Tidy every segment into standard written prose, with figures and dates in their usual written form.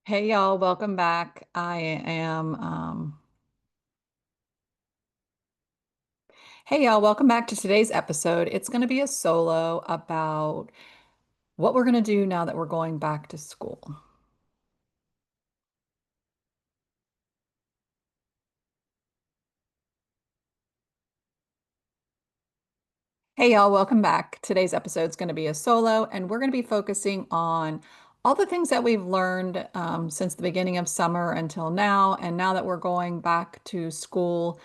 Hey y'all, welcome back. Hey y'all, welcome back to today's episode. It's going to be a solo about what we're going to do now that we're going back to school. Hey y'all, welcome back. Today's episode is going to be a solo, and we're going to be focusing on all the things that we've learned since the beginning of summer until now. And now that we're going back to school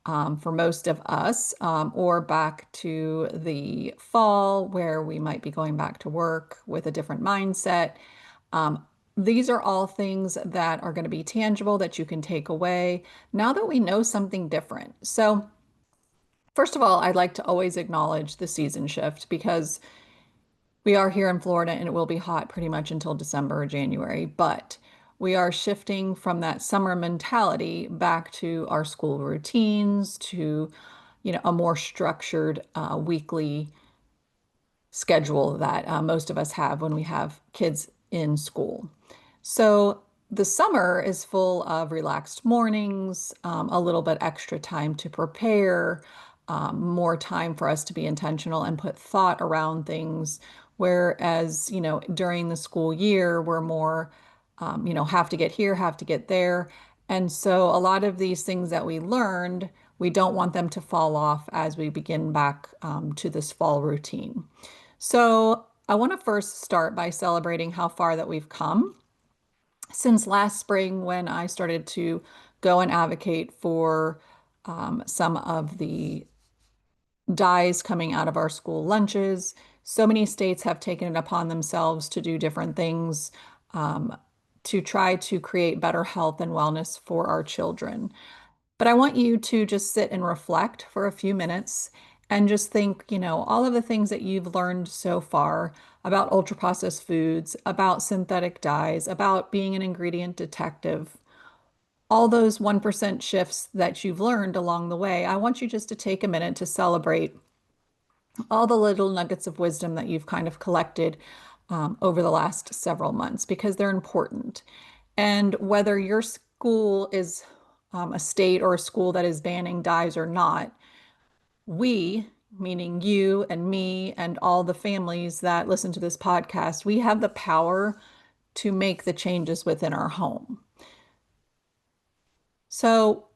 for most of us, or back to the fall where we might be going back to work with a different mindset. Um, these are all things that are going to be tangible that you can take away now that we know something different. So, first of all, I'd like to always acknowledge the season shift because we are here in Florida and it will be hot pretty much until December or January, but we are shifting from that summer mentality back to our school routines, to, a more structured weekly schedule that most of us have when we have kids in school. So the summer is full of relaxed mornings, a little bit extra time to prepare, more time for us to be intentional and put thought around things. Whereas, during the school year, we're more, have to get here, have to get there. And so a lot of these things that we learned, we don't want them to fall off as we begin back to this fall routine. So I want to first start by celebrating how far that we've come since last spring when I started to go and advocate for some of the dyes coming out of our school lunches. So many states have taken it upon themselves to do different things um, to try to create better health and wellness for our children. But I want you to just sit and reflect for a few minutes and just think, all of the things that you've learned so far about ultra processed foods, about synthetic dyes, about being an ingredient detective, all those 1% shifts that you've learned along the way. I want you just to take a minute to celebrate all the little nuggets of wisdom that you've kind of collected over the last several months because they're important. And whether your school is a state or a school that is banning dyes or not, we, meaning you and me and all the families that listen to this podcast, we have the power to make the changes within our home. So,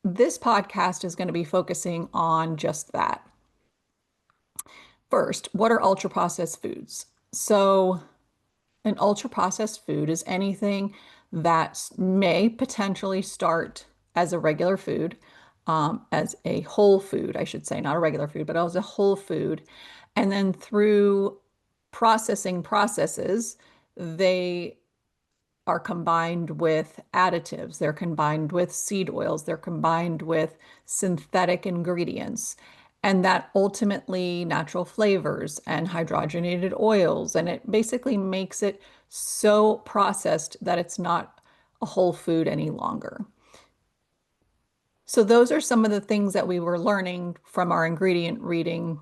this podcast is going to be focusing on just that. First, what are ultra processed foods? So, an ultra processed food is anything that may potentially start as a regular food, as a whole food, I should say, not a regular food, but as a whole food. And then through processing processes, they are combined with additives, they're combined with seed oils, they're combined with synthetic ingredients, and that ultimately natural flavors and hydrogenated oils. And it basically makes it so processed that it's not a whole food any longer. So, those are some of the things that we were learning from our ingredient reading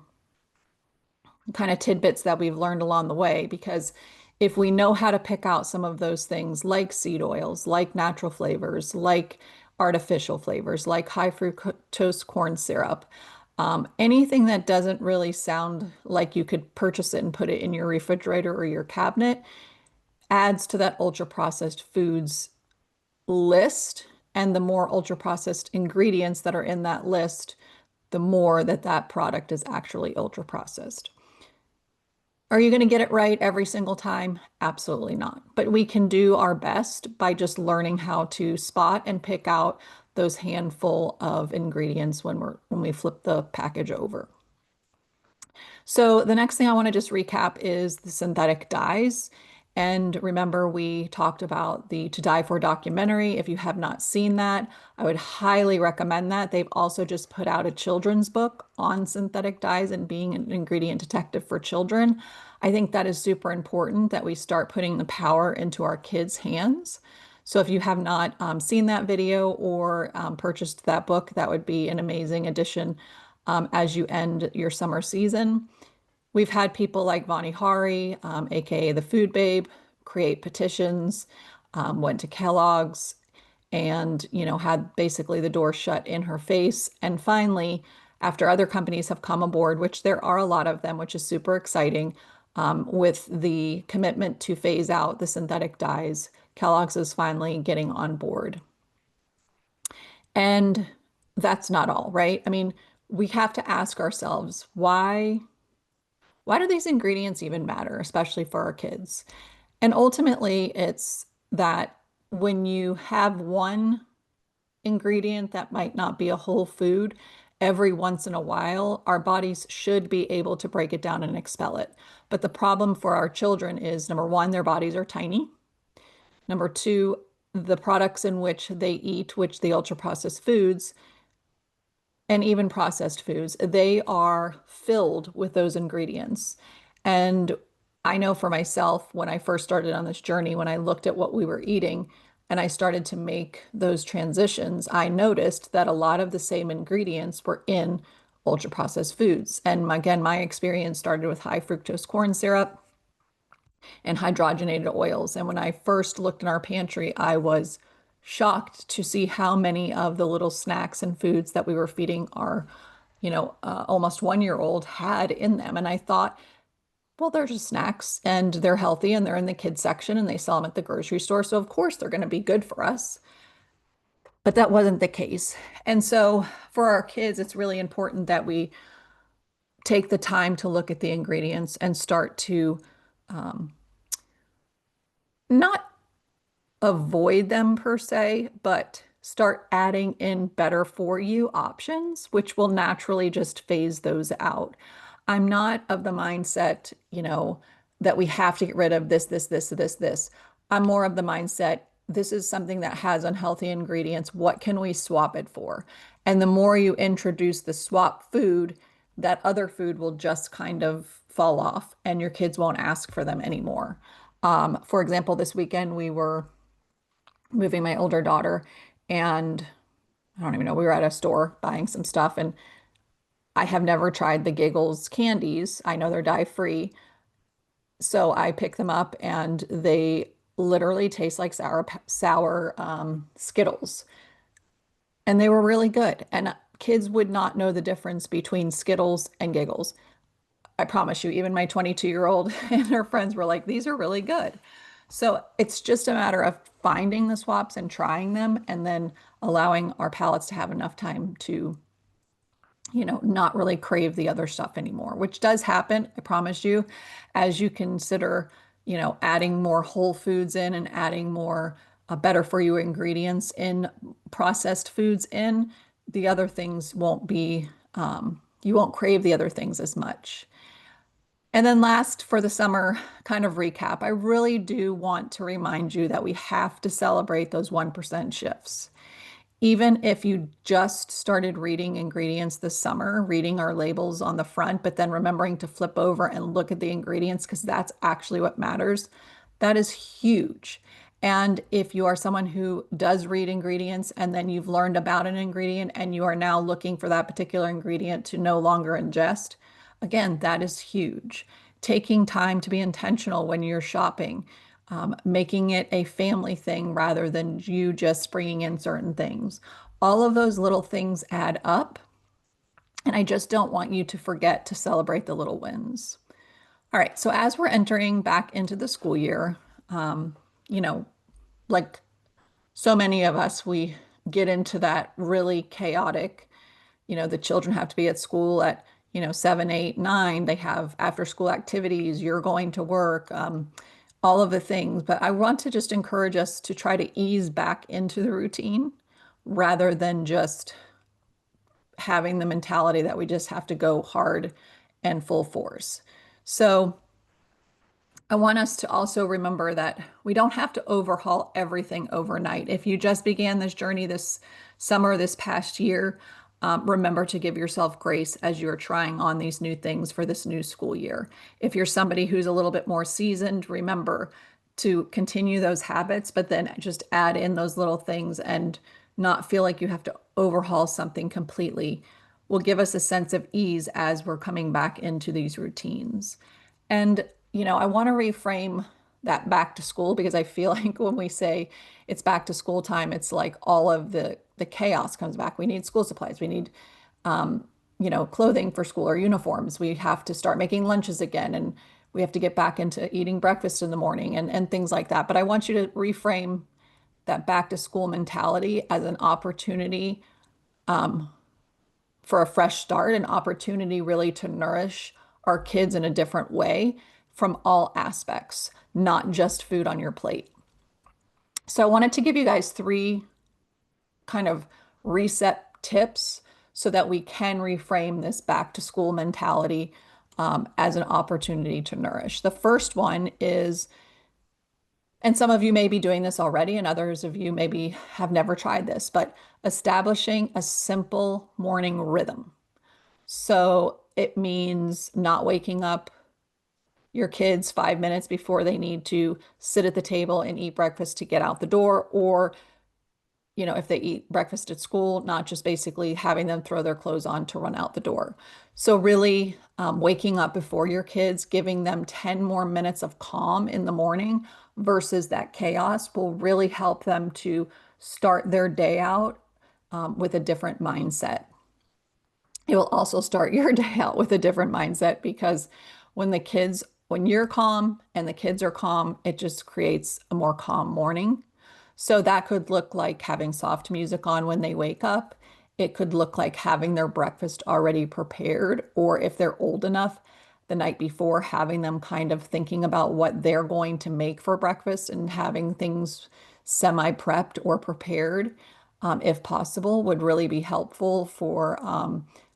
kind of tidbits that we've learned along the way. Because if we know how to pick out some of those things like seed oils, like natural flavors, like artificial flavors, like high fructose corn syrup, anything that doesn't really sound like you could purchase it and put it in your refrigerator or your cabinet adds to that ultra processed foods list. And the more ultra processed ingredients that are in that list, the more that that product is actually ultra processed. Are you going to get it right every single time? Absolutely not. But we can do our best by just learning how to spot and pick out those handful of ingredients when we flip the package over. So the next thing I want to just recap is the synthetic dyes. And remember, we talked about the To Die For documentary. If you have not seen that, I would highly recommend that. They've also just put out a children's book on synthetic dyes and being an ingredient detective for children. I think that is super important that we start putting the power into our kids' hands. So if you have not seen that video or purchased that book, that would be an amazing addition as you end your summer season. We've had people like Vani Hari, aka the Food Babe, create petitions went to Kellogg's and, had basically the door shut in her face. And finally, after other companies have come aboard, which there are a lot of them, which is super exciting, with the commitment to phase out the synthetic dyes, Kellogg's is finally getting on board. And that's not all, right? I mean, we have to ask ourselves, why do these ingredients even matter, especially for our kids? And ultimately, it's that when you have one ingredient that might not be a whole food, every once in a while, our bodies should be able to break it down and expel it. But the problem for our children is number one, their bodies are tiny. Number two, the products in which they eat, which the ultra processed foods, and even processed foods, they are filled with those ingredients. And I know for myself, when I first started on this journey, when I looked at what we were eating and I started to make those transitions, I noticed that a lot of the same ingredients were in ultra processed foods. And again, my experience started with high fructose corn syrup and hydrogenated oils. And when I first looked in our pantry, I was shocked to see how many of the little snacks and foods that we were feeding our, almost 1 year old had in them. And I thought, well, they're just snacks and they're healthy and they're in the kids section and they sell them at the grocery store. So of course they're going to be good for us. But that wasn't the case. And so for our kids, it's really important that we take the time to look at the ingredients and start to not avoid them per se, but start adding in better for you options, which will naturally just phase those out. I'm not of the mindset, that we have to get rid of this. I'm more of the mindset, this is something that has unhealthy ingredients. What can we swap it for? And the more you introduce the swap food, that other food will just kind of fall off and your kids won't ask for them anymore. For example, this weekend we were moving my older daughter, and I don't even know, we were at a store buying some stuff, and I have never tried the Giggles candies. I know they're dye free. So I picked them up and they literally taste like sour Skittles. And they were really good. And kids would not know the difference between Skittles and Giggles. I promise you, even my 22-year-old and her friends were like, these are really good. So it's just a matter of finding the swaps and trying them and then allowing our palates to have enough time to, not really crave the other stuff anymore, which does happen, I promise you, as you consider, adding more whole foods in and adding more better for you ingredients in processed foods in, the other things won't be, you won't crave the other things as much. And then last for the summer kind of recap, I really do want to remind you that we have to celebrate those 1% shifts. Even if you just started reading ingredients this summer, reading our labels on the front, but then remembering to flip over and look at the ingredients because that's actually what matters, that is huge. And if you are someone who does read ingredients and then you've learned about an ingredient and you are now looking for that particular ingredient to no longer ingest, again, that is huge. Taking time to be intentional when you're shopping, making it a family thing rather than you just bringing in certain things. All of those little things add up. And I just don't want you to forget to celebrate the little wins. All right. So as we're entering back into the school year, um, you know, like so many of us, we get into that really chaotic, the children have to be at school at, 7, 8, 9. They have after school activities, you're going to work, all of the things. But I want to just encourage us to try to ease back into the routine rather than just having the mentality that we just have to go hard and full force. So I want us to also remember that we don't have to overhaul everything overnight. If you just began this journey this summer, this past year, remember to give yourself grace as you're trying on these new things for this new school year. If you're somebody who's a little bit more seasoned, remember to continue those habits, but then just add in those little things and not feel like you have to overhaul something completely will give us a sense of ease as we're coming back into these routines. And, I want to reframe that back to school, because I feel like when we say it's back to school time, it's like all of the chaos comes back. We need school supplies. We need clothing for school or uniforms. We have to start making lunches again, and we have to get back into eating breakfast in the morning and things like that. But I want you to reframe that back to school mentality as an opportunity for a fresh start, an opportunity really to nourish our kids in a different way from all aspects, not just food on your plate. So I wanted to give you guys three kind of reset tips so that we can reframe this back to school mentality as an opportunity to nourish. The first one is, and some of you may be doing this already, and others of you maybe have never tried this, but establishing a simple morning rhythm. So it means not waking up your kids 5 minutes before they need to sit at the table and eat breakfast to get out the door, or if they eat breakfast at school, not just basically having them throw their clothes on to run out the door. So really waking up before your kids, giving them 10 more minutes of calm in the morning versus that chaos will really help them to start their day out with a different mindset. It will also start your day out with a different mindset, because when you're calm and the kids are calm, it just creates a more calm morning. So that could look like having soft music on when they wake up. It could look like having their breakfast already prepared, or if they're old enough, the night before, having them kind of thinking about what they're going to make for breakfast and having things semi-prepped or prepared, if possible, would really be helpful for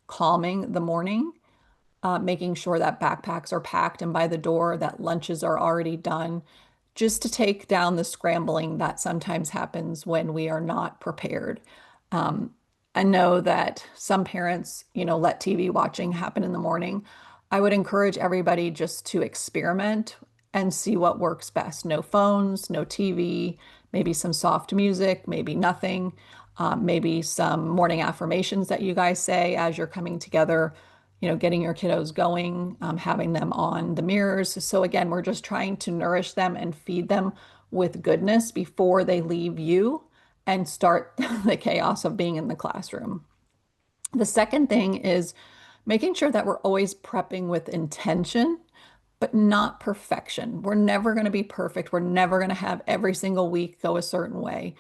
calming the morning, making sure that backpacks are packed and by the door, that lunches are already done, just to take down the scrambling that sometimes happens when we are not prepared. Um, I know that some parents, let TV watching happen in the morning. I would encourage everybody just to experiment and see what works best. No phones, no TV, maybe some soft music, maybe nothing, maybe some morning affirmations that you guys say as you're coming together, getting your kiddos going, having them on the mirrors. So again, we're just trying to nourish them and feed them with goodness before they leave you and start the chaos of being in the classroom. The second thing is making sure that we're always prepping with intention, but not perfection. We're never going to be perfect. We're never going to have every single week go a certain way.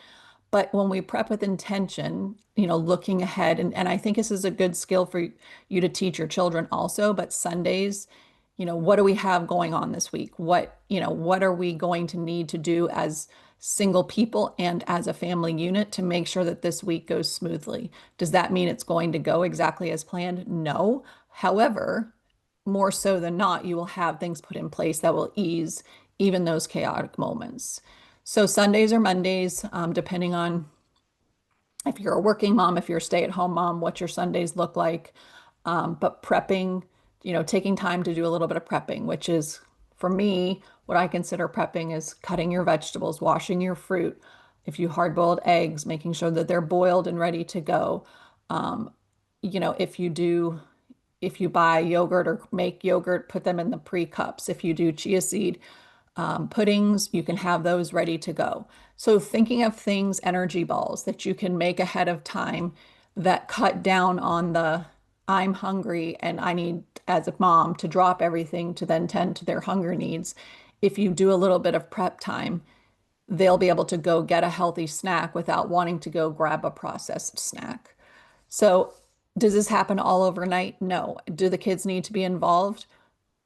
But when we prep with intention, looking ahead, and I think this is a good skill for you to teach your children also, but Sundays, what do we have going on this week? What are we going to need to do as single people and as a family unit to make sure that this week goes smoothly? Does that mean it's going to go exactly as planned? No. However, more so than not, you will have things put in place that will ease even those chaotic moments. So Sundays or Mondays, depending on if you're a working mom, if you're a stay-at-home mom, what your Sundays look like. But prepping, taking time to do a little bit of prepping, which is, for me, what I consider prepping is cutting your vegetables, washing your fruit. If you hard-boiled eggs, making sure that they're boiled and ready to go. Um, if you buy yogurt or make yogurt, put them in the pre-cups. If you do chia seed puddings, you can have those ready to go. So thinking of things, energy balls that you can make ahead of time that cut down on the I'm hungry and I need, as a mom, to drop everything to then tend to their hunger needs. If you do a little bit of prep time, they'll be able to go get a healthy snack without wanting to go grab a processed snack. So does this happen all overnight? No. Do the kids need to be involved?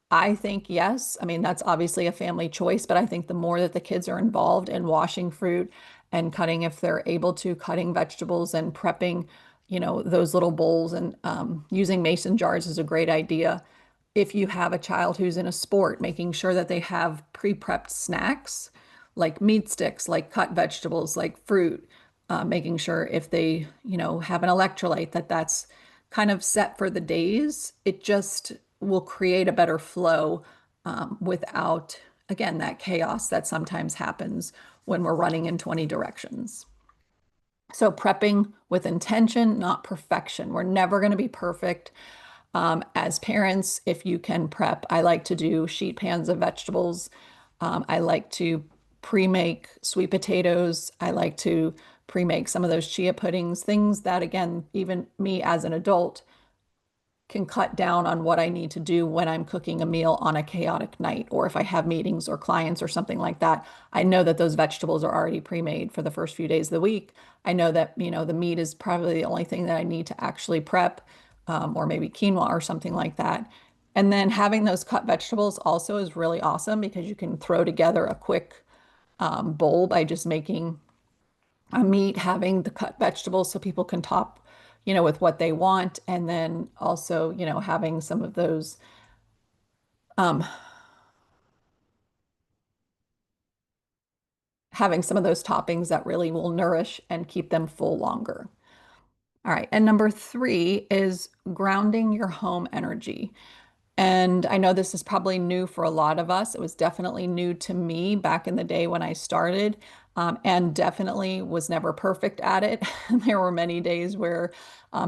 I think yes. I mean, that's obviously a family choice, but I think the more that the kids are involved in washing fruit and cutting, if they're able to, cutting vegetables and prepping, those little bowls, and using mason jars is a great idea. If you have a child who's in a sport, making sure that they have pre-prepped snacks like meat sticks, like cut vegetables, like fruit, making sure if they, have an electrolyte that that's kind of set for the days. It just will create a better flow without, again, that chaos that sometimes happens when we're running in 20 directions. So prepping with intention, not perfection. We're never going to be perfect. As parents, if you can prep, I like to do sheet pans of vegetables I like to pre-make sweet potatoes. I like to pre-make some of those chia puddings, things that, again, even me as an adult can cut down on what I need to do when I'm cooking a meal on a chaotic night, or if I have meetings or clients or something like that. I know that those vegetables are already pre-made for the first few days of the week. I know that, the meat is probably the only thing that I need to actually prep, or maybe quinoa or something like that. And then having those cut vegetables also is really awesome because you can throw together a quick bowl by just making a meat, having the cut vegetables so people can top, with what they want. And then also, having some of those, um, toppings that really will nourish and keep them full longer. All right. And number three is grounding your home energy. And I know this is probably new for a lot of us. It was definitely new to me back in the day when I started, and definitely was never perfect at it. There were many days where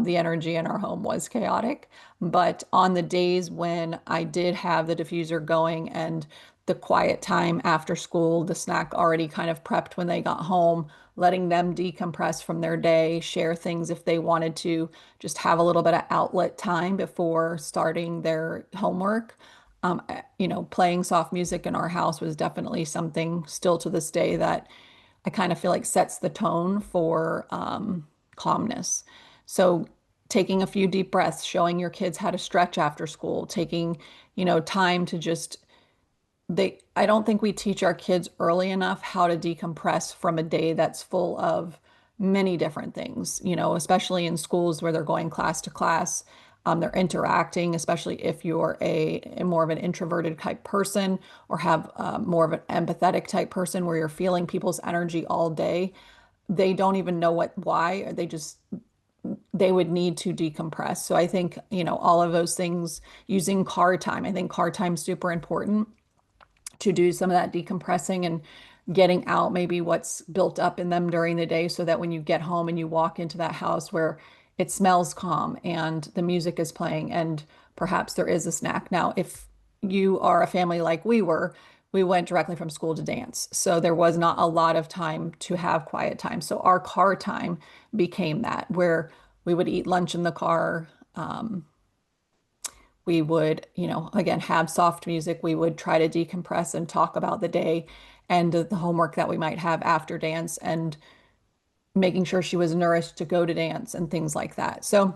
the energy in our home was chaotic. But on the days when I did have the diffuser going and the quiet time after school, the snack already kind of prepped when they got home, letting them decompress from their day, share things if they wanted to, just have a little bit of outlet time before starting their homework. Playing soft music in our house was definitely something still to this day that I kind of feel like sets the tone for calmness. So taking a few deep breaths, showing your kids how to stretch after school, taking, time to just I don't think we teach our kids early enough how to decompress from a day that's full of many different things, especially in schools where they're going class to class. They're interacting, especially if you're a more of an introverted type person or have more of an empathetic type person where you're feeling people's energy all day. They don't even know why, or they would need to decompress. So I think, all of those things, using car time, I think car time's super important to do some of that decompressing and getting out maybe what's built up in them during the day so that when you get home and you walk into that house where it smells calm and the music is playing and perhaps there is a snack. Now, if you are a family like we were, we went directly from school to dance. So there was not a lot of time to have quiet time. So our car time became that where we would eat lunch in the car. We would, again, have soft music. We would try to decompress and talk about the day and the homework that we might have after dance and making sure she was nourished to go to dance and things like that. So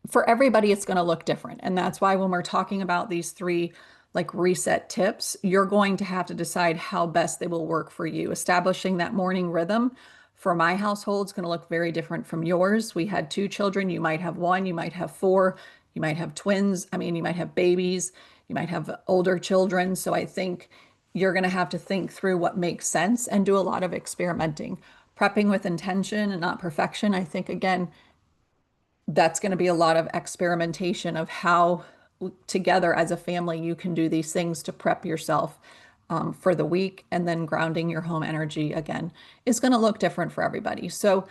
for everybody, it's going to look different. And that's why when we're talking about these three like reset tips, you're going to have to decide how best they will work for you. Establishing that morning rhythm for my household is going to look very different from yours. We had two children. You might have one, you might have four, you might have twins. I mean, you might have babies, you might have older children. So I think you're going to have to think through what makes sense and do a lot of experimenting. Prepping with intention and not perfection. I think, again, that's going to be a lot of experimentation of how together as a family you can do these things to prep yourself for the week, and then grounding your home energy again is going to look different for everybody. So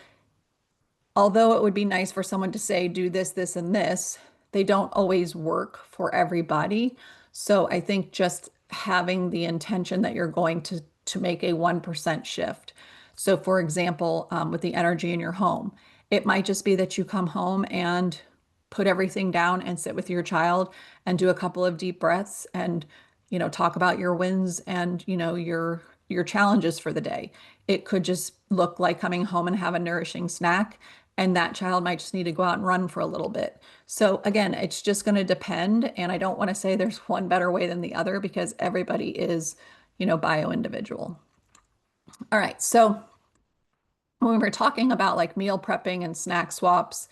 although it would be nice for someone to say, do this, this, and this, they don't always work for everybody. So I think just having the intention that you're going to make a 1% shift. So for example, with the energy in your home, it might just be that you come home and put everything down and sit with your child and do a couple of deep breaths and, talk about your wins and, your challenges for the day. It could just look like coming home and have a nourishing snack, and that child might just need to go out and run for a little bit. So again, it's just going to depend. And I don't want to say there's one better way than the other because everybody is, bio individual. All right. So when we're talking about like meal prepping and snack swaps,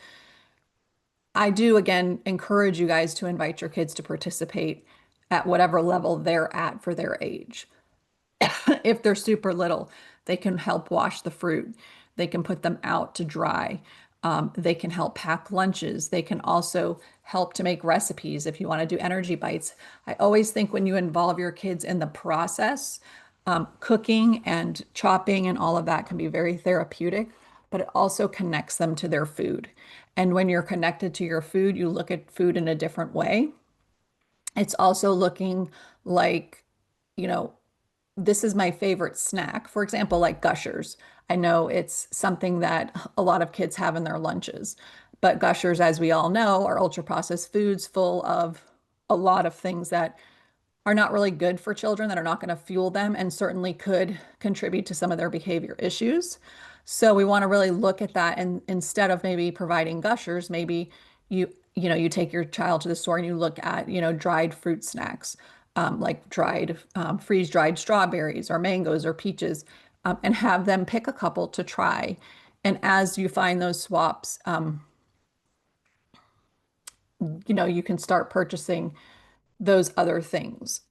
I do again encourage you guys to invite your kids to participate at whatever level they're at for their age. If they're super little, they can help wash the fruit. They can put them out to dry. They can help pack lunches. They can also help to make recipes if you want to do energy bites. I always think when you involve your kids in the process, cooking and chopping and all of that can be very therapeutic, but it also connects them to their food. And when you're connected to your food, you look at food in a different way. It's also looking like, you know, this is my favorite snack. For example, like Gushers. I know it's something that a lot of kids have in their lunches, but Gushers, as we all know, are ultra processed foods full of a lot of things that are not really good for children, that are not going to fuel them, and certainly could contribute to some of their behavior issues. So we want to really look at that, and instead of maybe providing Gushers, maybe you take your child to the store and you look at dried fruit snacks, like dried freeze-dried strawberries or mangoes or peaches, and have them pick a couple to try. And as you find those swaps, you can start purchasing those other things.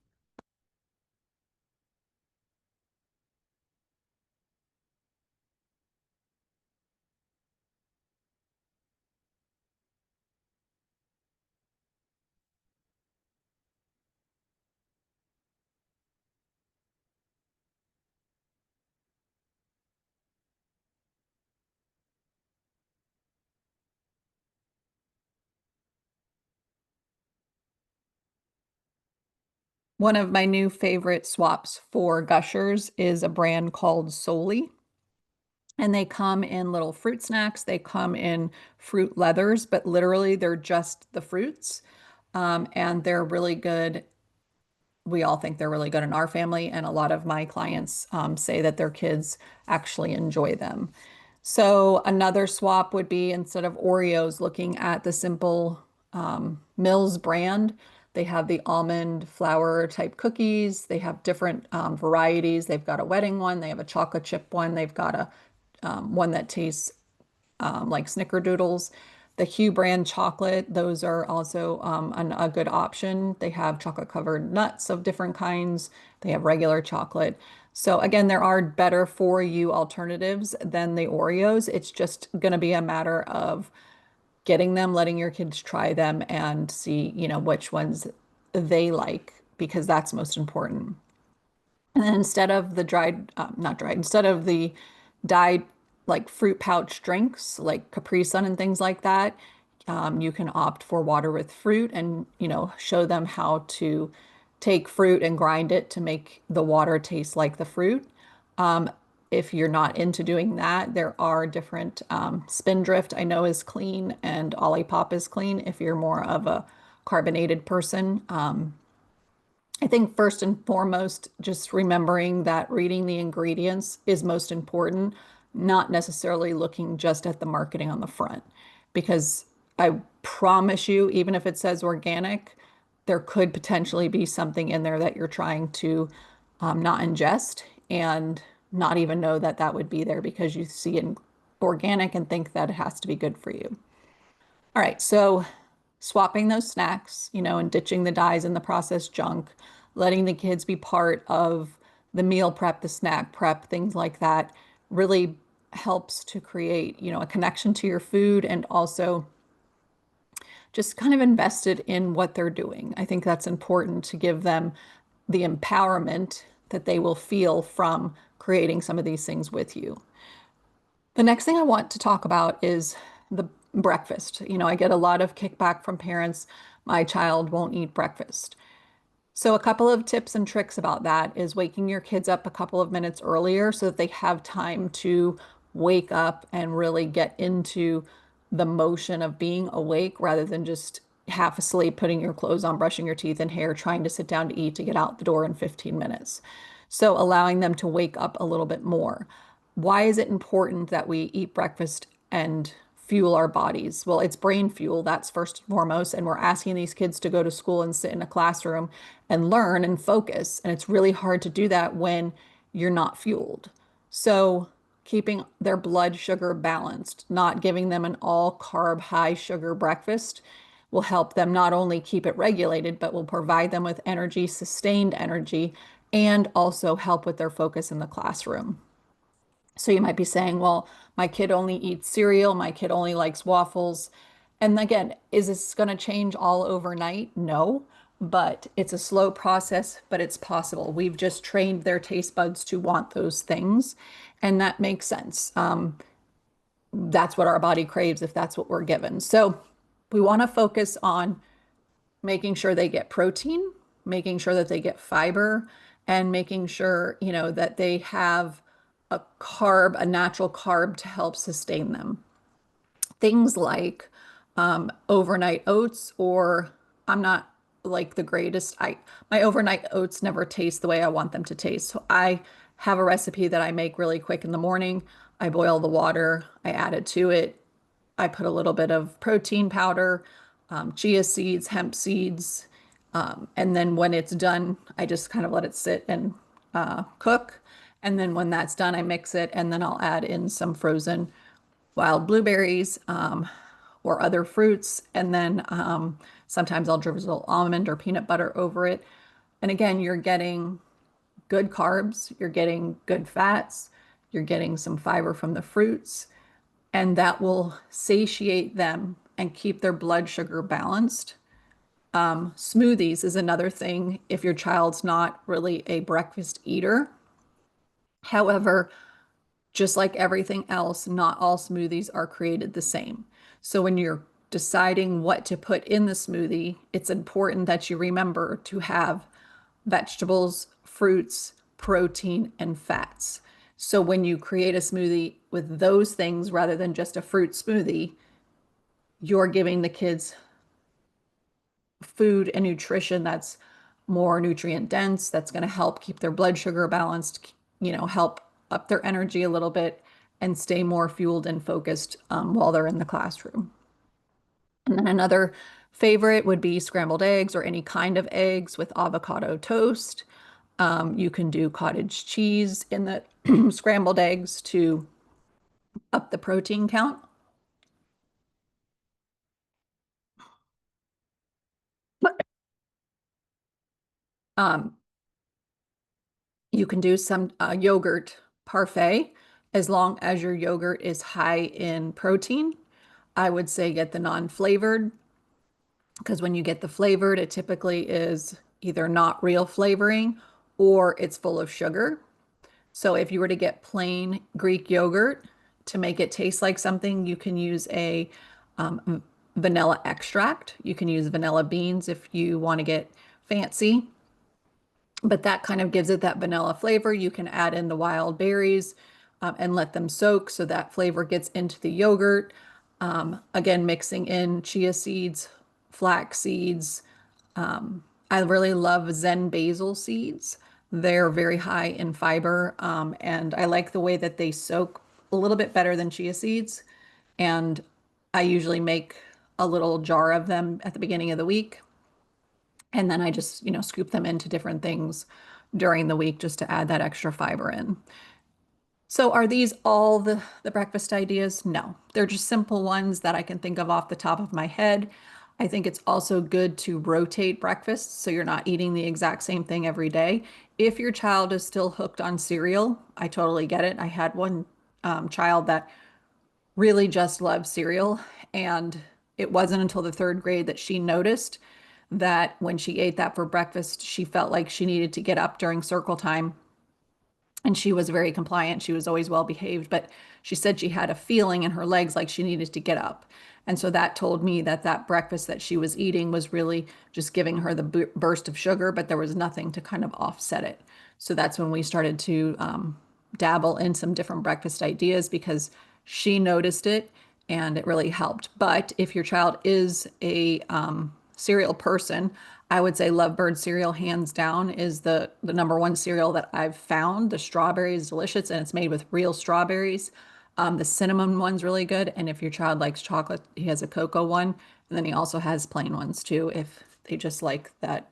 One of my new favorite swaps for Gushers is a brand called Solely. And they come in little fruit snacks. They come in fruit leathers, but literally they're just the fruits. And they're really good. We all think they're really good in our family, and a lot of my clients say that their kids actually enjoy them. So another swap would be, instead of Oreos, looking at the Simple Mills brand. They have the almond flour type cookies. They have different varieties. They've got a wedding one. They have a chocolate chip one. They've got a one that tastes like snickerdoodles. The Hue brand chocolate, those are also a good option. They have chocolate covered nuts of different kinds. They have regular chocolate. So again, there are better for you alternatives than the Oreos. It's just going to be a matter of getting them, letting your kids try them and see, which ones they like, because that's most important. And then instead of the not dried, instead of the dyed like fruit pouch drinks like Capri Sun and things like that, you can opt for water with fruit and, show them how to take fruit and grind it to make the water taste like the fruit. Um, if you're not into doing that, there are different Spindrift, I know, is clean, and Olipop is clean if you're more of a carbonated person. I think first and foremost, just remembering that reading the ingredients is most important, not necessarily looking just at the marketing on the front. Because I promise you, even if it says organic, there could potentially be something in there that you're trying to not ingest and not even know that that would be there, because you see it organic and think that it has to be good for you. All right, so swapping those snacks, and ditching the dyes and the processed junk, letting the kids be part of the meal prep, the snack prep, things like that, really helps to create, a connection to your food, and also just kind of invested in what they're doing. I think that's important to give them the empowerment that they will feel from creating some of these things with you. The next thing I want to talk about is the breakfast. I get a lot of kickback from parents. My child won't eat breakfast. So a couple of tips and tricks about that is waking your kids up a couple of minutes earlier so that they have time to wake up and really get into the motion of being awake, rather than just half asleep, putting your clothes on, brushing your teeth and hair, trying to sit down to eat to get out the door in 15 minutes. So allowing them to wake up a little bit more. Why is it important that we eat breakfast and fuel our bodies? Well, it's brain fuel, that's first and foremost. And we're asking these kids to go to school and sit in a classroom and learn and focus. And it's really hard to do that when you're not fueled. So keeping their blood sugar balanced, not giving them an all carb, high sugar breakfast, will help them not only keep it regulated, but will provide them with energy, sustained energy, and also help with their focus in the classroom. So you might be saying, well, my kid only eats cereal, my kid only likes waffles. And again, is this going to change all overnight? No, but it's a slow process, but it's possible. We've just trained their taste buds to want those things, and that makes sense. That's what our body craves if that's what we're given. So we want to focus on making sure they get protein, making sure that they get fiber, and making sure, that they have a natural carb to help sustain them. Things like overnight oats, or I'm not like the greatest. My overnight oats never taste the way I want them to taste. So I have a recipe that I make really quick in the morning. I boil the water, I add it to it. I put a little bit of protein powder, chia seeds, hemp seeds, and then when it's done, I just kind of let it sit and cook. And then when that's done, I mix it, and then I'll add in some frozen wild blueberries or other fruits. And then sometimes I'll drizzle almond or peanut butter over it. And again, you're getting good carbs, you're getting good fats, you're getting some fiber from the fruits, and that will satiate them and keep their blood sugar balanced. Smoothies is another thing if your child's not really a breakfast eater. However, just like everything else, not all smoothies are created the same. So when you're deciding what to put in the smoothie, it's important that you remember to have vegetables, fruits, protein, and fats. So when you create a smoothie with those things rather than just a fruit smoothie, you're giving the kids food and nutrition that's more nutrient dense, that's going to help keep their blood sugar balanced, help up their energy a little bit and stay more fueled and focused while they're in the classroom. And then another favorite would be scrambled eggs or any kind of eggs with avocado toast. You can do cottage cheese in the scrambled eggs to up the protein count. Um, you can do some yogurt parfait as long as your yogurt is high in protein. I would say get the non-flavored because when you get the flavored, it typically is either not real flavoring or it's full of sugar. So if you were to get plain Greek yogurt to make it taste like something, you can use a vanilla extract. You can use vanilla beans if you want to get fancy, but that kind of gives it that vanilla flavor. You can add in the wild berries and let them soak so that flavor gets into the yogurt. Again, mixing in chia seeds, flax seeds. I really love Zen basil seeds. They're very high in fiber, and I like the way that they soak a little bit better than chia seeds. And I usually make a little jar of them at the beginning of the week. And then I just, scoop them into different things during the week just to add that extra fiber in. So are these all the breakfast ideas? No, they're just simple ones that I can think of off the top of my head. I think it's also good to rotate breakfast so you're not eating the exact same thing every day. If your child is still hooked on cereal, I totally get it. I had one child that really just loved cereal, and it wasn't until the third grade that she noticed that when she ate that for breakfast, she felt like she needed to get up during circle time, and she was very compliant. She was always well behaved, but she said she had a feeling in her legs like she needed to get up. And so that told me that that breakfast that she was eating was really just giving her the burst of sugar, but there was nothing to kind of offset it. So that's when we started to dabble in some different breakfast ideas because she noticed it and it really helped. But if your child is a cereal person, I would say Lovebird cereal, hands down, is the number one cereal that I've found. The strawberry is delicious and it's made with real strawberries. The cinnamon one's really good. And if your child likes chocolate, he has a cocoa one. And then he also has plain ones too, if they just like that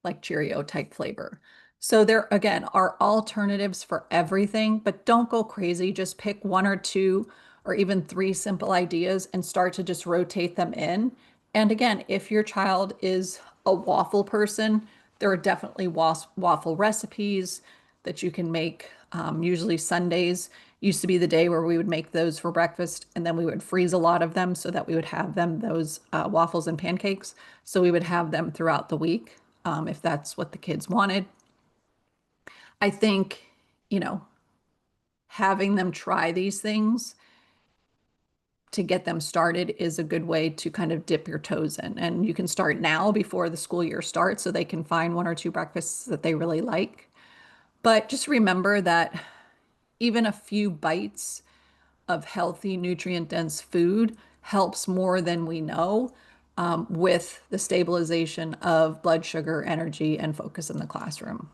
like Cheerio type flavor. So there again are alternatives for everything, but don't go crazy. Just pick one or two or even three simple ideas and start to just rotate them in. And again, if your child is a waffle person, there are definitely waffle recipes that you can make. Usually Sundays used to be the day where we would make those for breakfast, and then we would freeze a lot of them so that we would have them, those waffles and pancakes. So we would have them throughout the week if that's what the kids wanted. I think, you know, having them try these things to get them started is a good way to kind of dip your toes in. And you can start now before the school year starts so they can find one or two breakfasts that they really like. But just remember that even a few bites of healthy, nutrient-dense food helps more than we know with the stabilization of blood sugar, energy, and focus in the classroom.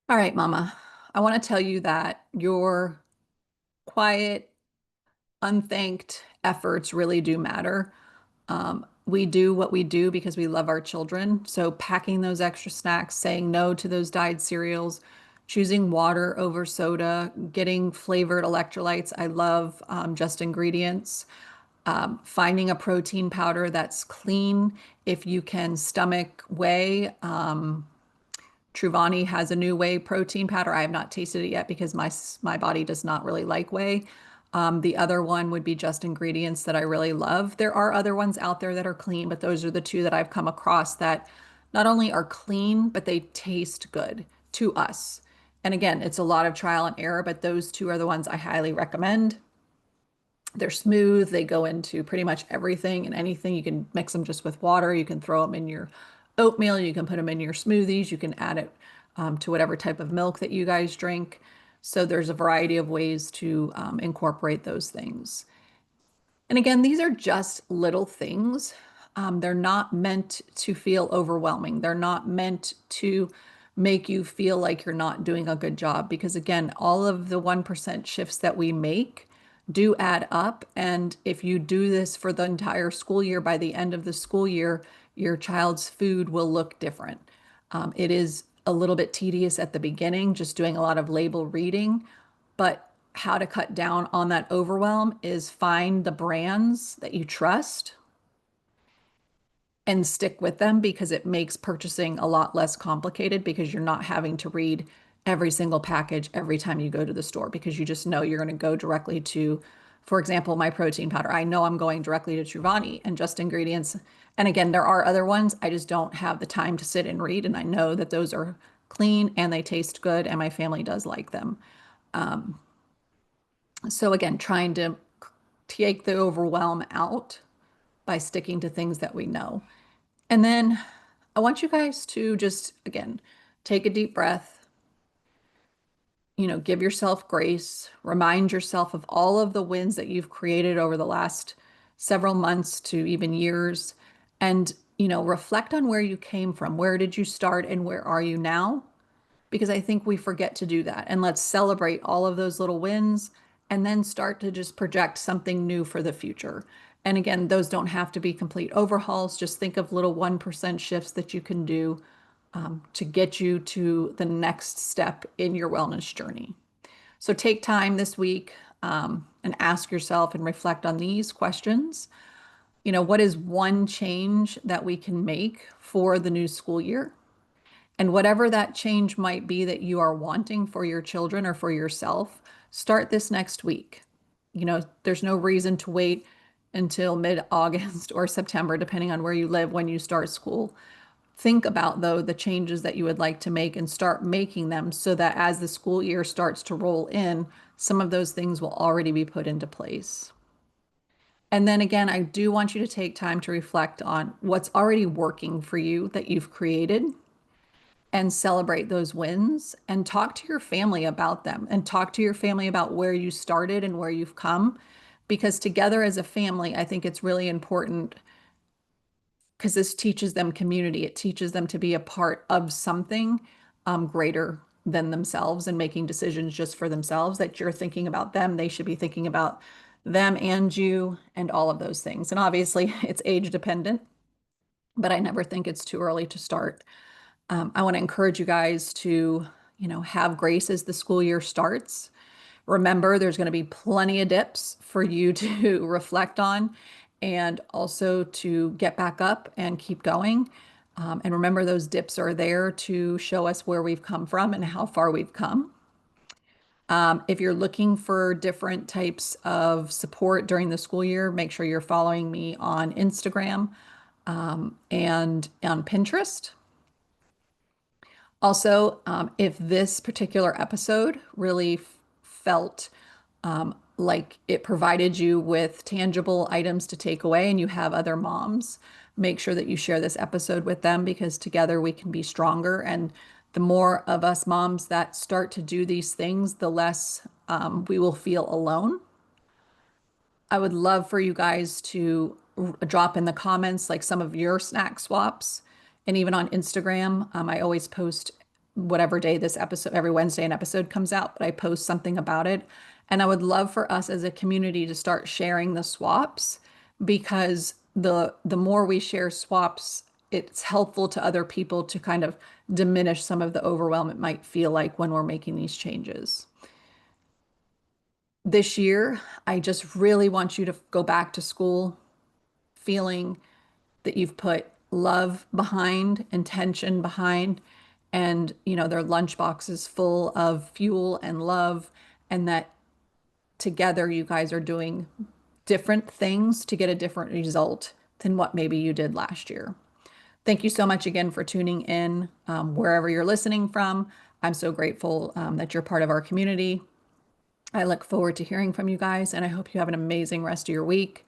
All right, Mama, I want to tell you that your quiet, unthanked efforts really do matter. We do what we do because we love our children. So packing those extra snacks, saying no to those dyed cereals, choosing water over soda, getting flavored electrolytes. I love just ingredients. Finding a protein powder that's clean. If you can stomach whey, Truvani has a new whey protein powder. I have not tasted it yet because my body does not really like whey. The other one would be just ingredients that I really love. There are other ones out there that are clean, but those are the two that I've come across that not only are clean, but they taste good to us. And again, it's a lot of trial and error, but those two are the ones I highly recommend. They're smooth. They go into pretty much everything and anything. You can mix them just with water. You can throw them in your oatmeal. You can put them in your smoothies. You can add it to whatever type of milk that you guys drink. So there's a variety of ways to incorporate those things. And again, these are just little things. They're not meant to feel overwhelming. They're not meant to make you feel like you're not doing a good job because, again, all of the 1% shifts that we make do add up. And if you do this for the entire school year, by the end of the school year, your child's food will look different. It is a little bit tedious at the beginning, just doing a lot of label reading, but how to cut down on that overwhelm is find the brands that you trust and stick with them because it makes purchasing a lot less complicated because you're not having to read every single package every time you go to the store because you just know you're going to go directly to, for example, my protein powder. I know I'm going directly to Truvani and Just Ingredients. And again, there are other ones. I just don't have the time to sit and read. And I know that those are clean and they taste good and my family does like them. So again, trying to take the overwhelm out by sticking to things that we know. And then I want you guys to just, again, take a deep breath, give yourself grace, remind yourself of all of the wins that you've created over the last several months to even years, and, reflect on where you came from. Where did you start and where are you now? Because I think we forget to do that. And let's celebrate all of those little wins and then start to just project something new for the future. And again, those don't have to be complete overhauls. Just think of little 1% shifts that you can do to get you to the next step in your wellness journey. So take time this week and ask yourself and reflect on these questions. What is one change that we can make for the new school year? And whatever that change might be that you are wanting for your children or for yourself, start this next week. There's no reason to wait until mid-August or September, depending on where you live when you start school. Think about, though, the changes that you would like to make and start making them so that as the school year starts to roll in, some of those things will already be put into place. And then again, I do want you to take time to reflect on what's already working for you that you've created and celebrate those wins and talk to your family about them and talk to your family about where you started and where you've come. Because together as a family, I think it's really important because this teaches them community. It teaches them to be a part of something greater than themselves and making decisions just for themselves, that you're thinking about them. They should be thinking about them and you and all of those things. And obviously, it's age dependent, but I never think it's too early to start. I want to encourage you guys to, have grace as the school year starts. Remember, there's going to be plenty of dips for you to reflect on and also to get back up and keep going. And remember, those dips are there to show us where we've come from and how far we've come. If you're looking for different types of support during the school year, make sure you're following me on Instagram. and on Pinterest. Also, if this particular episode really felt like it provided you with tangible items to take away and you have other moms, make sure that you share this episode with them because together we can be stronger. And the more of us moms that start to do these things, the less we will feel alone. I would love for you guys to drop in the comments like some of your snack swaps. And even on Instagram, I always post whatever day this episode, every Wednesday an episode comes out, but I post something about it. And I would love for us as a community to start sharing the swaps because the more we share swaps, it's helpful to other people to kind of diminish some of the overwhelm it might feel like when we're making these changes. This year, I just really want you to go back to school feeling that you've put love behind, intention behind, and their lunchbox is full of fuel and love, and that together you guys are doing different things to get a different result than what maybe you did last year. Thank you so much again for tuning in wherever you're listening from. I'm so grateful that you're part of our community. I look forward to hearing from you guys, and I hope you have an amazing rest of your week.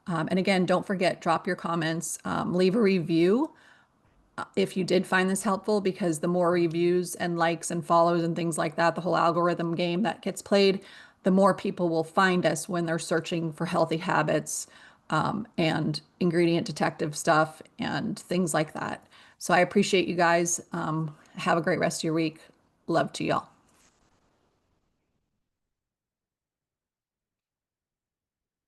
And again, don't forget, drop your comments, leave a review if you did find this helpful, because the more reviews and likes and follows and things like that, the whole algorithm game that gets played, the more people will find us when they're searching for healthy habits and ingredient detective stuff and things like that. So I appreciate you guys. Have a great rest of your week. Love to y'all.